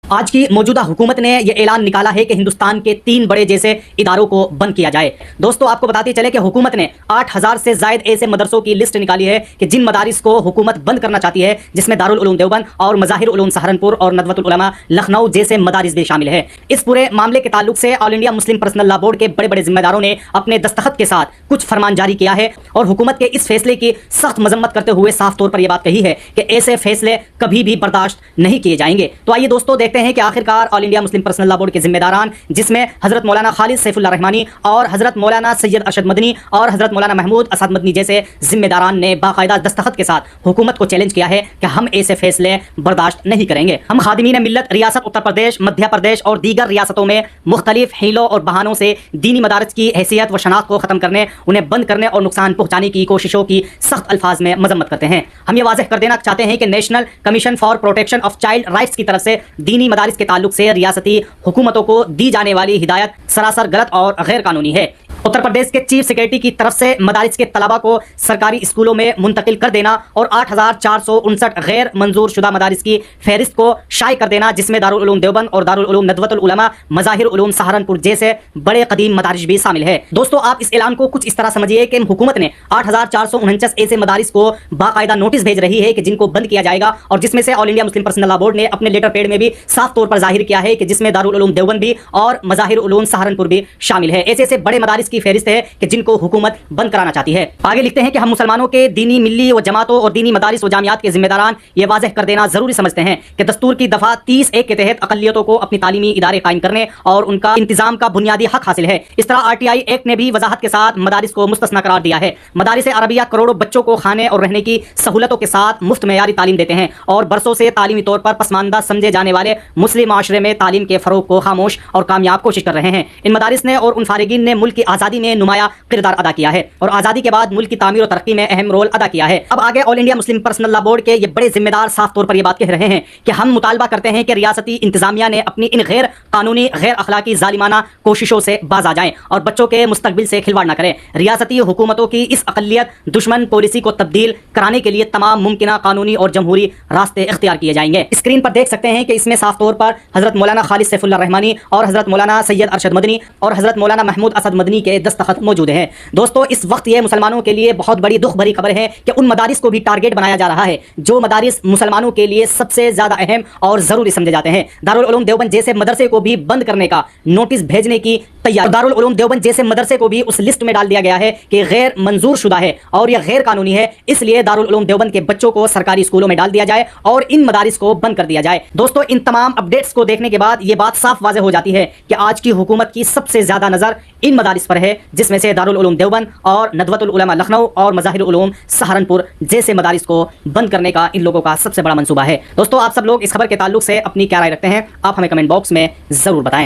آج کی موجودہ حکومت نے یہ اعلان نکالا ہے کہ ہندوستان کے 3 بڑے جیسے اداروں کو بند کیا جائے۔ دوستو آپ کو بتاتے چلے کہ حکومت نے 8000 سے زائد ایسے مدرسوں کی لسٹ نکالی ہے کہ جن مدارس کو حکومت بند کرنا چاہتی ہے، جس میں دارالعلوم دیوبند اور مظاہر علوم سہارنپور اور ندوۃ العلماء لکھنؤ جیسے مدارس بھی شامل ہے۔ اس پورے معاملے کے تعلق سے آل انڈیا مسلم پرسنل لا بورڈ کے بڑے بڑے ذمہ داروں نے اپنے دستخط کے ساتھ کچھ فرمان جاری کیا ہے اور حکومت کے اس فیصلے کی سخت مذمت کرتے ہوئے صاف طور پر یہ بات کہی ہے کہ ایسے فیصلے کبھی بھی برداشت نہیں کیے جائیں گے۔ تو آئیے دوستو دیکھتے ہیں کہ آخرکار آل انڈیا مسلم پرسنل لا بورڈ کے ذمہ داران، جس میں حضرت مولانا خالد سیف اللہ رحمانی اور حضرت مولانا سید ارشد مدنی اور حضرت مولانا محمود اسد مدنی جیسے ذمہ داران نے باقاعدہ دستخط کے ساتھ حکومت کو چیلنج کیا ہے کہ ہم ایسے فیصلے برداشت نہیں کریں گے۔ ہم خادمین ملت ریاست اتر پردیش، مدھیہ پردیش اور دیگر ریاستوں میں مختلف حیلوں اور بہانوں سے دینی مدارس کی حیثیت و شناخت کو ختم کرنے، انہیں بند کرنے اور نقصان پہنچانے کی کوششوں کی سخت الفاظ میں مذمت کرتے ہیں۔ ہم یہ واضح کر دینا چاہتے ہیں کہ national commission for protection of child rights کی طرف سے دینی مدارس کے تعلق سے ریاستی حکومتوں کو دی جانے والی ہدایت سراسر غلط اور غیر قانونی ہے۔ اتر پردیش کے چیف سیکریٹری کی طرف سے مدارس کے طلباء کو سرکاری اسکولوں میں منتقل کر دینا اور 8459 غیر منظور شدہ مدارس کی فہرست کو شائع کر دینا، جس میں دارالعلوم دیوبند اور دارالعلوم ندوۃ العلماء مظاہر علوم سہارنپور جیسے بڑے قدیم مدارس بھی شامل ہے۔ دوستو آپ اس اعلان کو کچھ اس طرح سمجھیے کہ حکومت نے 8449 ایسے مدارس کو باقاعدہ نوٹس بھیج رہی ہے کہ جن کو بند کیا جائے گا، اور جس میں سے آل انڈیا مسلم پرسنل لا بورڈ نے اپنے لیٹر پیڈ میں بھی صاف طور پر ظاہر کیا ہے کہ جس میں دارالعلوم دیوبند بھی اور مظاہر علوم سہارنپور بھی شامل ہے۔ ایسے بڑے مدارس کی فہرست ہے کہ جن کو حکومت بند کرانا چاہتی ہے۔ آگے لکھتے ہیں کہ ہم مسلمانوں کے دینی ملی و جماعتوں اور دینی مدارس و جامعات کے ذمہ داران یہ واضح کر دینا ضروری سمجھتے ہیں کہ دستور کی دفعہ 30(1) کے تحت اقلیتوں کو اپنی تعلیمی ادارے قائم کرنے اور ان کا انتظام کا بنیادی حق حاصل ہے۔ اس طرح RTI ایکٹ نے بھی وضاحت کے ساتھ مدارس کو مستثنی قرار دیا ہے۔ مدارس عربیہ کروڑوں بچوں کو کھانے اور رہنے کی سہولتوں کے ساتھ مفت معیاری تعلیم دیتے ہیں اور برسوں سے تعلیمی طور پر پسماندہ سمجھے جانے والے مسلم معاشرے میں تعلیم کے فروغ کو خاموش اور کامیاب کوشش کر رہے ہیں۔ ان مدارس نے اور ان فارغین نے ملک کی آزادی میں نمایاں کردار ادا کیا ہے اور آزادی کے بعد ملک کی تعمیر و ترقی میں اہم رول ادا کیا ہے۔ اب آگے آل انڈیا مسلم پرسنل لا بورڈ کے یہ بڑے ذمہ دار صاف طور پر یہ بات کہہ رہے ہیں کہ ہم مطالبہ کرتے ہیں کہ ریاستی انتظامیہ نے اپنی ان غیر قانونی، غیر اخلاقی، ظالمانہ کوششوں سے باز آ جائیں اور بچوں کے مستقبل سے کھلواڑ نہ کریں۔ ریاستی حکومتوں کی اس اقلیت دشمن پالیسی کو تبدیل کرانے کے لیے تمام ممکنہ قانونی اور جمہوری راستے اختیار کیے جائیں گے۔ اسکرین پر دیکھ سکتے ہیں کہ اس میں صاف طور پر حضرت مولانا خالد سیف اللہ رحمانی اور حضرت مولانا سید ارشد مدنی اور حضرت مولانا محمود اسد مدنی کے دستخط موجود ہیں۔ دوستو اس وقت یہ مسلمانوں کے لیے بہت بڑی دکھ بھری خبر ہے کہ ان مدارس کو بھی ٹارگیٹ بنایا جا رہا ہے جو مدارس مسلمانوں کے لیے سب سے زیادہ اہم اور ضروری سمجھے جاتے ہیں۔ دارالعلوم دیوبند جیسے مدرسے کو بھی بند کرنے کا نوٹس بھیجنے کی تیاری، دارالعلوم دیوبند جیسے مدرسے کو بھی اس لسٹ میں ڈال دیا گیا ہے کہ غیر منظور شدہ ہے اور یہ غیر قانونی ہے، اس لیے دارالعلوم دیوبند کے بچوں کو سرکاری اسکولوں میں ڈال دیا جائے اور ان مدارس کو بند کر دیا جائے۔ دوستو ان تمام اپڈیٹس کو دیکھنے کے بعد یہ بات صاف واضح ہو جاتی ہے کہ آج کی حکومت کی سب سے زیادہ نظر ان مدارس پر ہے، جس میں سے دارالعلوم دیوبند اور ندوۃ العلماء لکھنؤ اور مظاہر علوم سہارنپور جیسے مدارس کو بند کرنے کا ان لوگوں کا سب سے بڑا منصوبہ ہے۔ دوستو آپ سب لوگ اس خبر کے تعلق سے اپنی کیا رائے رکھتے ہیں؟ آپ ہمیں کمنٹ باکس میں ضرور بتائیں۔